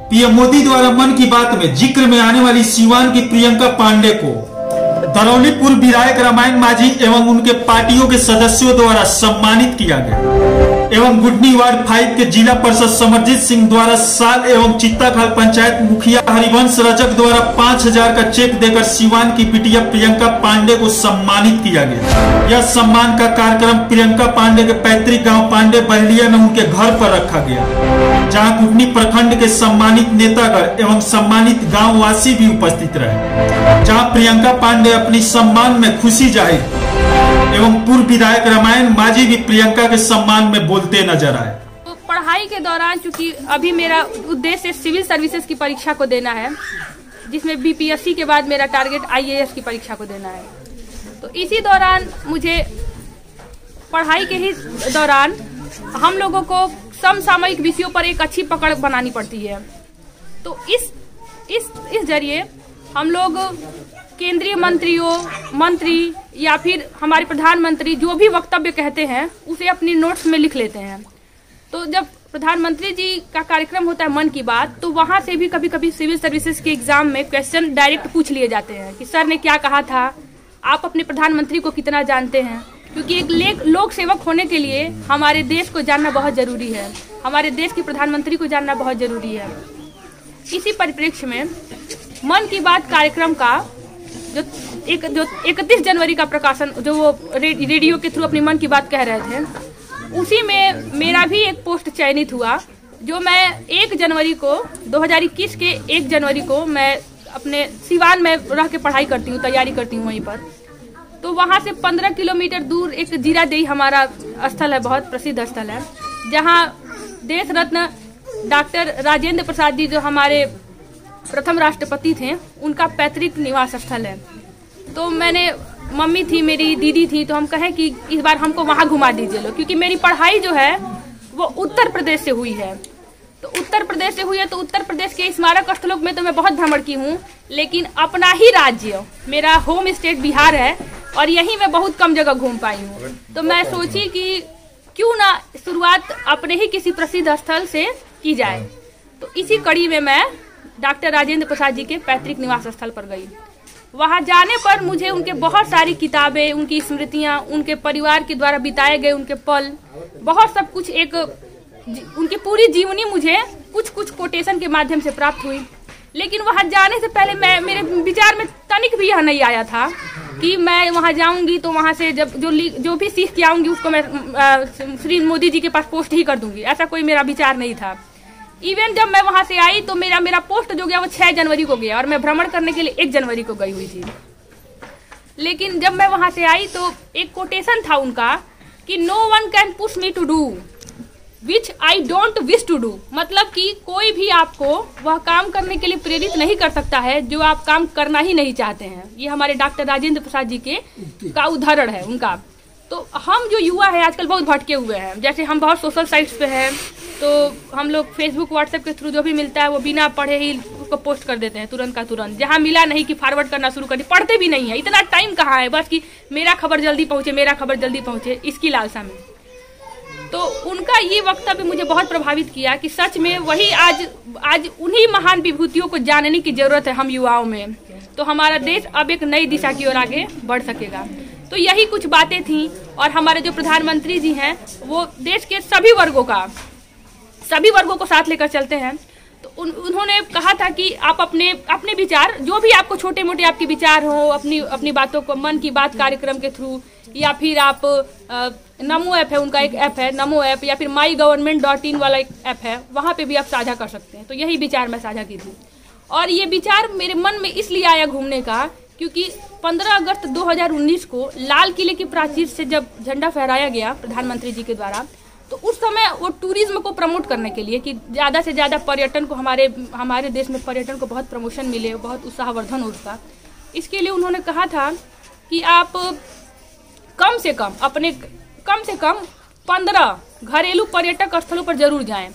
PM Modi द्वारा मन की बात में जिक्र में आने वाली सीवान की प्रियंका पांडे को दरौली पूर्व विधायक रामायण माझी एवं उनके पार्टियों के सदस्यों द्वारा सम्मानित किया गया एवं गुडनी वार्ड 5 के जिला परिषद समरजीत सिंह द्वारा साल एवं चित्ताखाल पंचायत मुखिया हरिवंश रजक द्वारा 5,000 का चेक देकर सीवान की बिटिया प्रियंका पांडे को सम्मानित किया गया। यह सम्मान का कार्यक्रम प्रियंका पांडे के पैतृक गांव पांडे बहलिया में उनके घर पर रखा गया, जहां गुडनी प्रखंड के सम्मानित नेतागण एवं सम्मानित गाँव वासी भी उपस्थित रहे, जहाँ प्रियंका पांडे अपनी सम्मान में खुशी जाहिर एवं पूर्व विधायक रामायण माझी भी प्रियंका के सम्मान में बोलते नजर आए। तो पढ़ाई के दौरान चूंकि अभी मेरा उद्देश्य सिविल सर्विसेज की परीक्षा को देना है, जिसमें बीपीएससी के बाद मेरा टारगेट आईएएस की परीक्षा को देना है, तो इसी दौरान मुझे पढ़ाई के ही दौरान हम लोगों को समसामयिक विषयों पर एक अच्छी पकड़ बनानी पड़ती है। तो इस जरिए हम लोग केंद्रीय मंत्री या फिर हमारे प्रधानमंत्री जो भी वक्तव्य कहते हैं उसे अपनी नोट्स में लिख लेते हैं। तो जब प्रधानमंत्री जी का कार्यक्रम होता है मन की बात, तो वहां से भी कभी कभी सिविल सर्विसेज के एग्जाम में क्वेश्चन डायरेक्ट पूछ लिए जाते हैं कि सर ने क्या कहा था, आप अपने प्रधानमंत्री को कितना जानते हैं, क्योंकि एक लोक सेवक होने के लिए हमारे देश को जानना बहुत जरूरी है, हमारे देश के प्रधानमंत्री को जानना बहुत जरूरी है। इसी परिप्रेक्ष्य में मन की बात कार्यक्रम का जो 31 जनवरी का प्रकाशन, जो वो रेडियो के थ्रू अपनी मन की बात कह रहे थे, उसी में मेरा भी एक पोस्ट चयनित हुआ, जो मैं 1 जनवरी को 2021 के 1 जनवरी को मैं अपने सिवान में रह के पढ़ाई करती हूँ, तैयारी करती हूँ वहीं पर। तो वहाँ से 15 किलोमीटर दूर एक जीरादेई हमारा स्थल है, बहुत प्रसिद्ध स्थल है, जहाँ देश रत्न डॉक्टर राजेंद्र प्रसाद जी, जो हमारे प्रथम राष्ट्रपति थे, उनका पैतृक निवास स्थल है। तो मैंने, मम्मी थी, मेरी दीदी थी, तो हम कहे कि इस बार हमको वहां घुमा दीजिए लो, क्योंकि मेरी पढ़ाई जो है वो उत्तर प्रदेश से हुई है। तो उत्तर प्रदेश से हुई है, तो उत्तर प्रदेश के स्मारक स्थलों में तो मैं बहुत भ्रमण की हूँ, लेकिन अपना ही राज्य, मेरा होम स्टेट बिहार है, और यही मैं बहुत कम जगह घूम पाई हूँ। तो मैं सोची कि क्यों ना शुरुआत अपने ही किसी प्रसिद्ध स्थल से की जाए। तो इसी कड़ी में मैं डॉक्टर राजेंद्र प्रसाद जी के पैतृक निवास स्थल पर गई। वहां जाने पर मुझे उनके बहुत सारी किताबें, उनकी स्मृतियां, उनके परिवार के द्वारा बिताए गए उनके पल, बहुत सब कुछ, एक उनकी पूरी जीवनी मुझे कुछ कुछ कोटेशन के माध्यम से प्राप्त हुई। लेकिन वहां जाने से पहले मेरे विचार में तनिक भी यह नहीं आया था कि मैं वहां जाऊंगी तो वहां से जो भी सीख के आऊंगी उसको मैं श्री मोदी जी के पास पोस्ट ही कर दूंगी, ऐसा कोई मेरा विचार नहीं था। इवन जब मैं वहां से आई तो मेरा पोस्ट जो गया वो 6 जनवरी को गया, और मैं भ्रमण करने के लिए 1 जनवरी को गई हुई थी। लेकिन जब मैं वहां से आई तो एक कोटेशन था उनका कि no one can push me to do which I don't wish to do, मतलब कि कोई भी आपको वह काम करने के लिए प्रेरित नहीं कर सकता है जो आप काम करना ही नहीं चाहते हैं। ये हमारे डॉक्टर राजेंद्र प्रसाद जी का उदाहरण है उनका। तो हम जो युवा है आजकल बहुत भटके हुए हैं, जैसे हम बहुत सोशल साइट्स पे हैं, तो हम लोग फेसबुक व्हाट्सएप के थ्रू जो भी मिलता है वो बिना पढ़े ही उसको पोस्ट कर देते हैं, तुरंत का तुरंत। जहाँ मिला नहीं कि फॉरवर्ड करना शुरू कर दी, पढ़ते भी नहीं है, इतना टाइम कहाँ है, बस कि मेरा खबर जल्दी पहुंचे, मेरा खबर जल्दी पहुंचे, इसकी लालसा में। तो उनका ये वक्तव्य मुझे बहुत प्रभावित किया कि सच में वही आज उन्हीं महान विभूतियों को जानने की जरूरत है हम युवाओं में, तो हमारा देश अब एक नई दिशा की ओर आगे बढ़ सकेगा। तो यही कुछ बातें थी, और हमारे जो प्रधानमंत्री जी हैं वो देश के सभी वर्गों को साथ लेकर चलते हैं। तो उन्होंने कहा था कि आप अपने विचार, जो भी आपको छोटे मोटे आपके विचार हो, अपनी बातों को मन की बात कार्यक्रम के थ्रू, या फिर आप नमो ऐप है, उनका एक ऐप है नमो ऐप, या फिर mygovernment.in वाला एक ऐप है, वहाँ पे भी आप साझा कर सकते हैं। तो यही विचार मैं साझा की थी, और ये विचार मेरे मन में इसलिए आया घूमने का, क्योंकि 15 अगस्त 2019 को लाल किले की प्राचीर से जब झंडा फहराया गया प्रधानमंत्री जी के द्वारा, तो उस समय वो टूरिज्म को प्रमोट करने के लिए कि ज़्यादा से ज़्यादा पर्यटन को, हमारे देश में पर्यटन को बहुत प्रमोशन मिले, बहुत उत्साहवर्धन हो उसका, इसके लिए उन्होंने कहा था कि आप कम से कम 15 घरेलू पर्यटक स्थलों पर जरूर जाएं।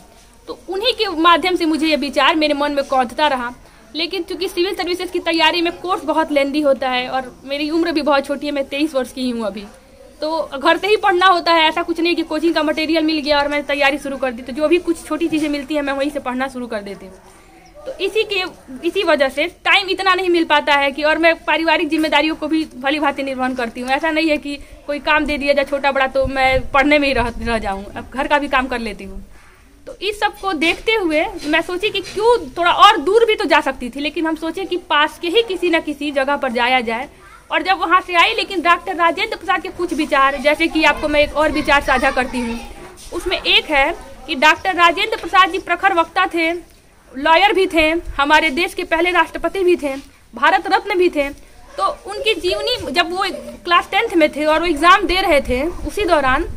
तो उन्हीं के माध्यम से मुझे ये विचार मेरे मन में कौंधता रहा। लेकिन चूंकि सिविल सर्विसेज की तैयारी में कोर्स बहुत लेंदी होता है, और मेरी उम्र भी बहुत छोटी है, मैं 23 वर्ष की ही हूँ अभी, तो घर से ही पढ़ना होता है। ऐसा कुछ नहीं कि कोचिंग का मटेरियल मिल गया और मैंने तैयारी शुरू कर दी, तो जो भी कुछ छोटी चीजें मिलती है मैं वहीं से पढ़ना शुरू कर देती हूँ। तो इसी वजह से टाइम इतना नहीं मिल पाता है कि, और मैं पारिवारिक जिम्मेदारियों को भी भली भांति निर्वहन करती हूँ। ऐसा नहीं है कि कोई काम दे दिया जाए छोटा बड़ा तो मैं पढ़ने में ही रह जाऊँ, अब घर का भी काम कर लेती हूँ। तो इस सब को देखते हुए मैं सोची कि क्यों थोड़ा और दूर भी तो जा सकती थी, लेकिन हम सोचे कि पास के ही किसी न किसी जगह पर जाया जाए। और जब वहाँ से आई, लेकिन डॉक्टर राजेंद्र प्रसाद के कुछ विचार, जैसे कि आपको मैं एक और विचार साझा करती हूँ, उसमें एक है कि डॉक्टर राजेंद्र प्रसाद जी प्रखर वक्ता थे, लॉयर भी थे, हमारे देश के पहले राष्ट्रपति भी थे, भारत रत्न भी थे। तो उनकी जीवनी, जब वो क्लास 10th में थे और वो एग्जाम दे रहे थे, उसी दौरान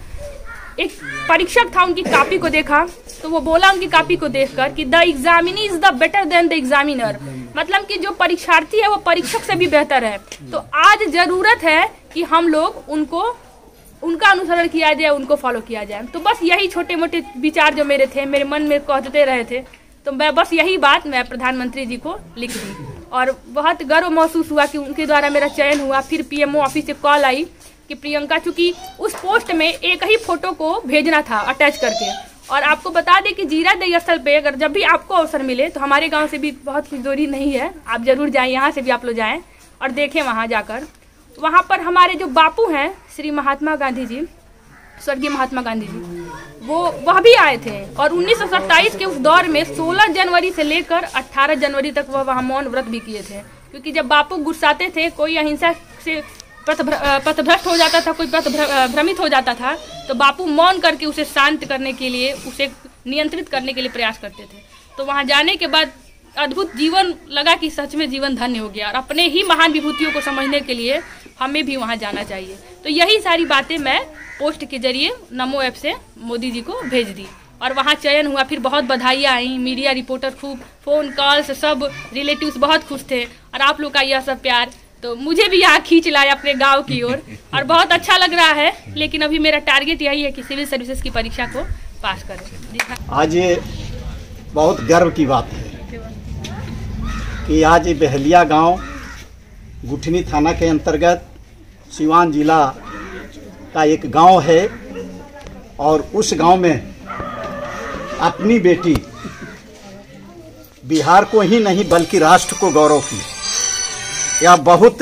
एक परीक्षक था, उनकी कॉपी को देखा तो वो बोला उनकी कॉपी को देखकर कि the examinee is the better than the examiner, मतलब कि जो परीक्षार्थी है वो परीक्षक से भी बेहतर है। तो आज जरूरत है कि हम लोग उनका अनुसरण किया जाए, उनको फॉलो किया जाए। तो बस यही छोटे मोटे विचार जो मेरे थे, मेरे मन में कहते रहे थे, तो मैं बस यही बात मैं प्रधानमंत्री जी को लिख दी और बहुत गर्व महसूस हुआ कि उनके द्वारा मेरा चयन हुआ। फिर पीएमओ ऑफिस से कॉल आई कि प्रियंका, चूंकि उस पोस्ट में एक ही फोटो को भेजना था अटैच करके, और आपको बता दें कि जीरादेई स्थल पे अगर जब भी आपको अवसर मिले तो हमारे गांव से भी बहुत कुछ दूरी नहीं है, आप जरूर जाएं, यहाँ से भी आप लोग जाएं और देखें। वहाँ जाकर वहाँ पर हमारे जो बापू हैं श्री महात्मा गांधी जी, स्वर्गीय महात्मा गांधी जी, वह भी आए थे। और 1927 के उस दौर में 16 जनवरी से लेकर 18 जनवरी तक वह वहाँ मौन व्रत भी किए थे, क्योंकि जब बापू गुस्साते थे, कोई अहिंसा से पथभ्रष्ट हो जाता था, कोई भ्रमित हो जाता था, तो बापू मौन करके उसे शांत करने के लिए, उसे नियंत्रित करने के लिए प्रयास करते थे। तो वहाँ जाने के बाद अद्भुत जीवन लगा कि सच में जीवन धन्य हो गया, और अपने ही महान विभूतियों को समझने के लिए हमें भी वहाँ जाना चाहिए। तो यही सारी बातें मैं पोस्ट के जरिए नमो ऐप से मोदी जी को भेज दी और वहाँ चयन हुआ। फिर बहुत बधाइयाँ आई, मीडिया रिपोर्टर खूब, फोन कॉल्स, सब रिलेटिव्स बहुत खुश थे, और आप लोग का यह सब प्यार तो मुझे भी यहाँ खींच लाया अपने गांव की ओर, और बहुत अच्छा लग रहा है। लेकिन अभी मेरा टारगेट यही है कि सिविल सर्विसेज की परीक्षा को पास करें। आज ये बहुत गर्व की बात है कि आज बहलिया गांव गुठनी थाना के अंतर्गत सिवान जिला का एक गांव है, और उस गांव में अपनी बेटी बिहार को ही नहीं बल्कि राष्ट्र को गौरव की। यह बहुत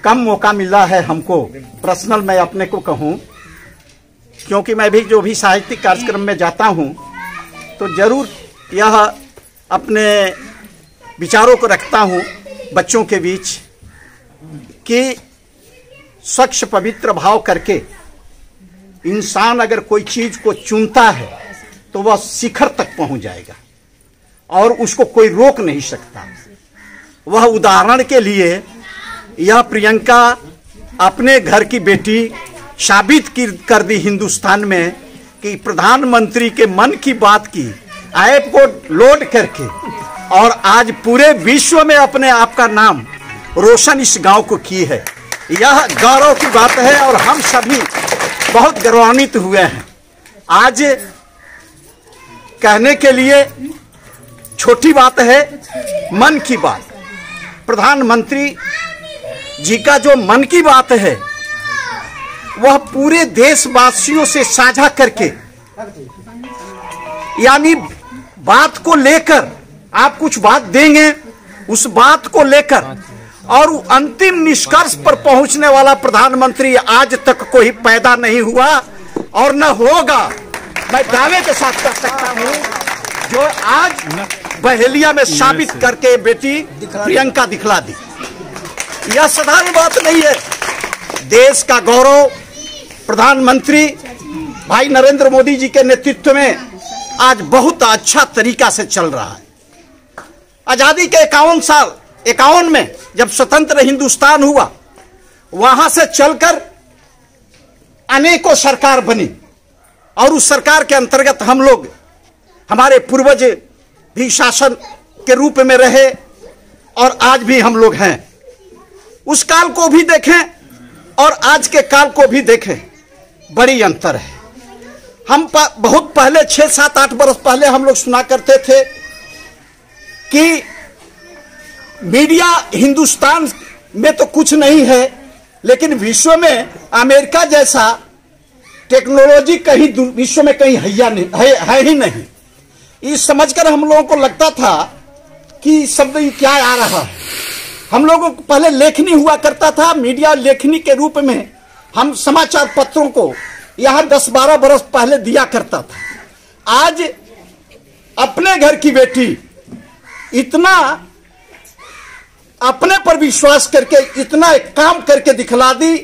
कम मौका मिला है हमको, पर्सनल मैं अपने को कहूँ, क्योंकि मैं भी जो भी साहित्यिक कार्यक्रम में जाता हूँ तो जरूर यह अपने विचारों को रखता हूँ बच्चों के बीच कि स्वच्छ पवित्र भाव करके इंसान अगर कोई चीज को चुनता है तो वह शिखर तक पहुंच जाएगा और उसको कोई रोक नहीं सकता। वह उदाहरण के लिए यह प्रियंका अपने घर की बेटी साबित कर दी हिंदुस्तान में कि प्रधानमंत्री के मन की बात की ऐप को लोड करके और आज पूरे विश्व में अपने आप का नाम रोशन इस गांव को की है। यह गौरव की बात है और हम सभी बहुत गौरवान्वित हुए हैं। आज कहने के लिए छोटी बात है, मन की बात, प्रधानमंत्री जी का जो मन की बात है वह पूरे देशवासियों से साझा करके, यानी बात को लेकर आप कुछ बात देंगे, उस बात को लेकर और अंतिम निष्कर्ष पर पहुंचने वाला प्रधानमंत्री आज तक कोई पैदा नहीं हुआ और न होगा। मैं दावे के साथ कह सकता हूं, जो आज बहेलिया में साबित करके बेटी प्रियंका दिखला दी। यह साधारण बात नहीं है। देश का गौरव प्रधानमंत्री भाई नरेंद्र मोदी जी के नेतृत्व में आज बहुत अच्छा तरीका से चल रहा है। आजादी के 51 में जब स्वतंत्र हिंदुस्तान हुआ, वहां से चलकर अनेकों सरकार बनी और उस सरकार के अंतर्गत हम लोग, हमारे पूर्वज भी शासन के रूप में रहे और आज भी हम लोग हैं। उस काल को भी देखें और आज के काल को भी देखें, बड़ी अंतर है। हम बहुत पहले 6, 7, 8 बरस पहले हम लोग सुना करते थे कि मीडिया हिंदुस्तान में तो कुछ नहीं है, लेकिन विश्व में अमेरिका जैसा टेक्नोलॉजी कहीं विश्व में कहीं है ही नहीं। ये समझकर हम लोगों को लगता था कि शब्द ये क्या आ रहा है। हम लोगों को पहले लेखनी हुआ करता था, मीडिया लेखनी के रूप में हम समाचार पत्रों को यहाँ 10-12 बरस पहले दिया करता था। आज अपने घर की बेटी इतना अपने पर विश्वास करके इतना एक काम करके दिखला दी,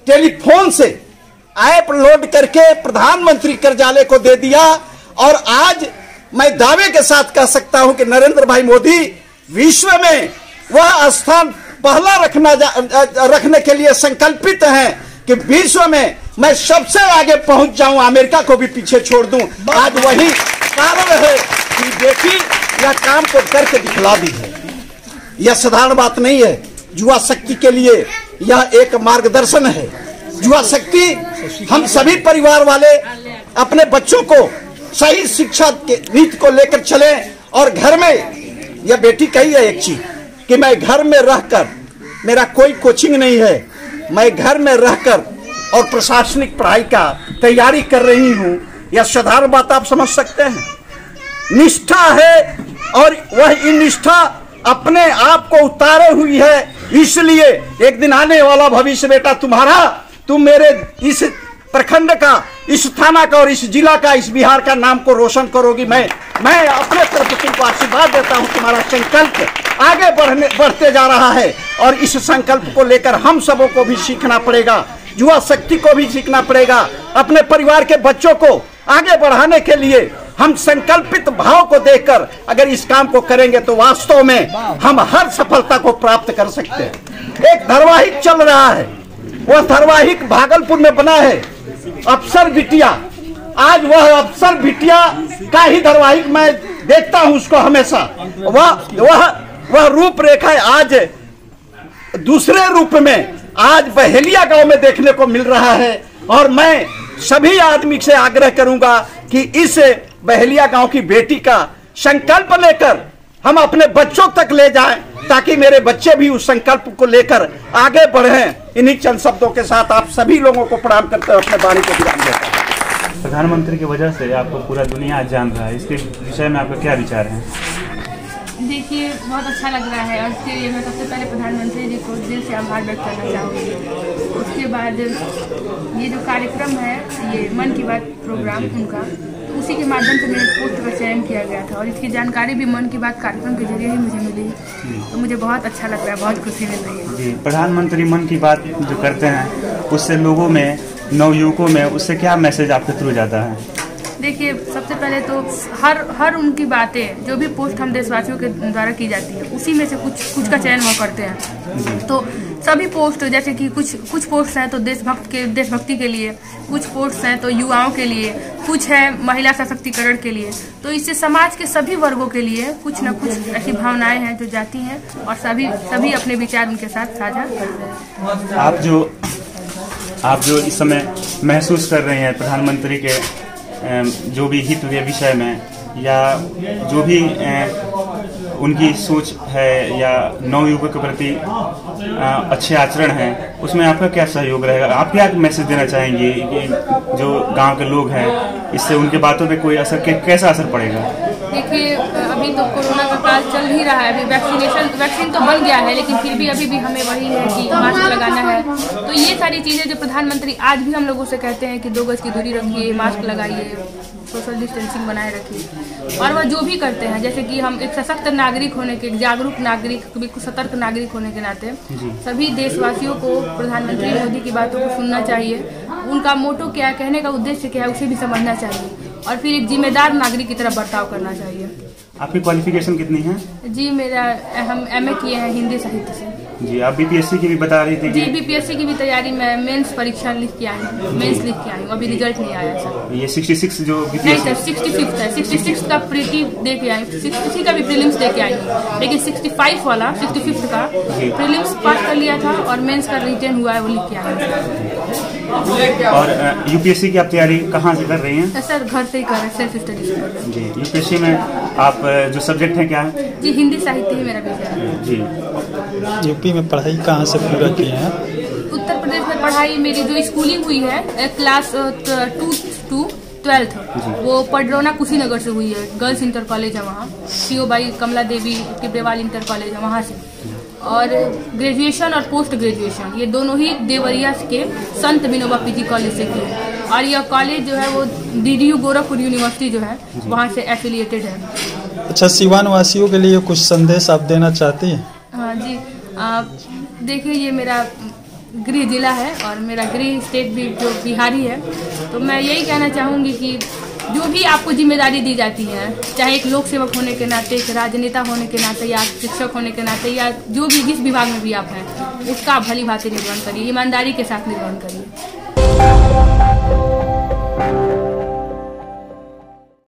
टेलीफोन से ऐप लोड करके प्रधानमंत्री कार्यालय को दे दिया। और आज मैं दावे के साथ कह सकता हूं कि नरेंद्र भाई मोदी विश्व में वह स्थान पहला रखने के लिए संकल्पित हैं कि विश्व में मैं सबसे आगे पहुंच जाऊं, अमेरिका को भी पीछे छोड़ दूं। आज वही कारण है कि बेटी यह काम को करके दिखला दी है। यह साधारण बात नहीं है। युवा शक्ति के लिए यह एक मार्गदर्शन है। युवा शक्ति हम सभी परिवार वाले अपने बच्चों को सही शिक्षा के नीति को लेकर चले। और घर में यह बेटी कही है एक चीज कि मैं घर में रहकर, मेरा कोई कोचिंग नहीं है, मैं घर में रहकर और प्रशासनिक पढ़ाई का तैयारी कर रही हूं। यह साधारण बात आप समझ सकते हैं। निष्ठा है और वह निष्ठा अपने आप को उतारे हुई है। इसलिए एक दिन आने वाला भविष्य बेटा तुम्हारा, तुम मेरे इस प्रखंड का, इस थाना का और इस जिला का, इस बिहार का नाम को रोशन करोगी। मैं अपने तरफ तुमको आशीर्वाद देता हूं। तुम्हारा संकल्प आगे बढ़ते जा रहा है और इस संकल्प को लेकर हम सबों को भी सीखना पड़ेगा, युवा शक्ति को भी सीखना पड़ेगा। अपने परिवार के बच्चों को आगे बढ़ाने के लिए हम संकल्पित भाव को देखकर अगर इस काम को करेंगे तो वास्तव में हम हर सफलता को प्राप्त कर सकते हैं। एक धारावाहिक चल रहा है, वह धारावाहिक भागलपुर में बना है, अफसर बिटिया। आज वह अफसर बिटिया का ही धारावाहिक मैं देखता हूं उसको हमेशा। वह रूपरेखा आज दूसरे रूप में आज बहेलिया गांव में देखने को मिल रहा है। और मैं सभी आदमी से आग्रह करूंगा कि इस बहेलिया गांव की बेटी का संकल्प लेकर हम अपने बच्चों तक ले जाएं, ताकि मेरे बच्चे भी उस संकल्प को लेकर आगे बढ़ें। इन्हीं चंद शब्दों के साथ आप सभी लोगों को प्रणाम करते हुए अपने वाणी को विराम देता हूं। प्रधानमंत्री की वजह से आपको पूरा दुनिया आज जान रहा है, इसके विषय में आपका क्या विचार है? देखिए, बहुत अच्छा लग रहा है और इसके लिए मैं सबसे पहले प्रधानमंत्री जी को दिल से आभार व्यक्त करना चाहूँगी। उसके बाद ये जो कार्यक्रम है, ये मन की बात प्रोग्राम उनका, तो उसी के माध्यम से मेरे पोस्ट का चयन किया गया था और इसकी जानकारी भी मन की बात कार्यक्रम के जरिए ही मुझे मिली। तो मुझे बहुत अच्छा लग रहा है, बहुत खुशी मिल रही है। जी, प्रधानमंत्री मन की बात जो करते हैं उससे लोगों में, नवयुवकों में, उससे क्या मैसेज आपके थ्रू जाता है? देखिए, सबसे पहले तो हर उनकी बातें, जो भी पोस्ट हम देशवासियों के द्वारा की जाती है, उसी में से कुछ का चयन वो करते हैं। तो सभी पोस्ट, जैसे कि कुछ पोस्ट हैं तो देशभक्ति के लिए, कुछ पोस्ट हैं तो युवाओं के लिए, कुछ है महिला सशक्तिकरण के लिए। तो इससे समाज के सभी वर्गों के लिए कुछ न कुछ ऐसी भावनाएं हैं जो जाती हैं और सभी अपने विचार उनके साथ साझा करते हैं। आप जो इस समय महसूस कर रहे हैं प्रधानमंत्री के जो भी हित के विषय में, या जो भी उनकी सोच है या नवयुवकों के प्रति अच्छे आचरण है, उसमें आपका क्या सहयोग रहेगा? आप क्या मैसेज देना चाहेंगे कि जो गांव के लोग हैं, इससे उनके बातों पे कोई कैसा असर पड़ेगा? देखिए, अभी तो कोरोना का काल चल ही रहा है, अभी वैक्सीन तो बन गया है, लेकिन फिर भी अभी भी हमें वही है कि मास्क लगाना है। तो ये सारी चीज़ें जो प्रधानमंत्री आज भी हम लोगों से कहते हैं कि 2 गज की दूरी रखिए, मास्क लगाइए, सोशल डिस्टेंसिंग बनाए रखिए, और वह जो भी करते हैं, जैसे कि हम एक सशक्त नागरिक होने के, जागरूक नागरिक, बिल्कुल सतर्क नागरिक होने के नाते सभी देशवासियों को प्रधानमंत्री मोदी की बातों को सुनना चाहिए। उनका मोटो क्या है, कहने का उद्देश्य क्या है, उसे भी समझना चाहिए और फिर एक जिम्मेदार नागरिक की तरह बर्ताव करना चाहिए। आपकी क्वालिफिकेशन कितनी है? जी, हम MA किए हैं हिंदी साहित्य से। जी, आप बीपीएससी की भी बता रही थी? जी, बीपीएससी की भी तैयारी में मेंस परीक्षा लिख के आई हूँ, मेंस लिख के आई हूँ, अभी रिजल्ट नहीं आया सर। ये 66 जो नहीं सर, 65 है, 66 का प्रीटी दे के आई, 60 का भी प्रीलिम्स दे के आई हूँ, लेकिन 65 वाला 65 का प्रीलिम्स पास कर लिया था और मेंस का रिटर्न हुआ है, वो लिख के आई हूँ। और यूपीएससी की आप तैयारी कहाँ से कर रही हैं? सर, घर से ही कर रहे हैं, सेल्फ स्टडी से कर रहे हैं। जी, यूपीएससी में आप जो सब्जेक्ट है क्या है? जी, हिंदी साहित्य ही मेरा विषय है। जी, यूपी में पढ़ाई कहाँ से पूरा किए हैं? उत्तर प्रदेश में पढ़ाई मेरी जो स्कूलिंग हुई है क्लास 2 12th वो पडरौना कुशीनगर से हुई है। गर्ल्स इंटर कॉलेज है वहाँ, CO Bai Kamla Devi Tibrewal inter college है वहाँ से। और ग्रेजुएशन और पोस्ट ग्रेजुएशन ये दोनों ही देवरिया के संत विनोबा PG कॉलेज से की है। और यह कॉलेज जो है वो DDU गोरखपुर यूनिवर्सिटी जो है वहाँ से एफिलिएटेड है। अच्छा, सीवान वासियों के लिए कुछ संदेश आप देना चाहती हैं? हाँ जी, देखिए ये मेरा गृह जिला है और मेरा गृह स्टेट भी जो बिहारी है, तो मैं यही कहना चाहूँगी कि जो भी आपको जिम्मेदारी दी जाती है, चाहे एक लोक सेवक होने के नाते, एक राजनेता होने के नाते, या शिक्षक होने के नाते, या जो भी जिस विभाग में भी आप हैं, उसका भली भांति निर्वहन करिए, ईमानदारी के साथ निर्वहन करिए।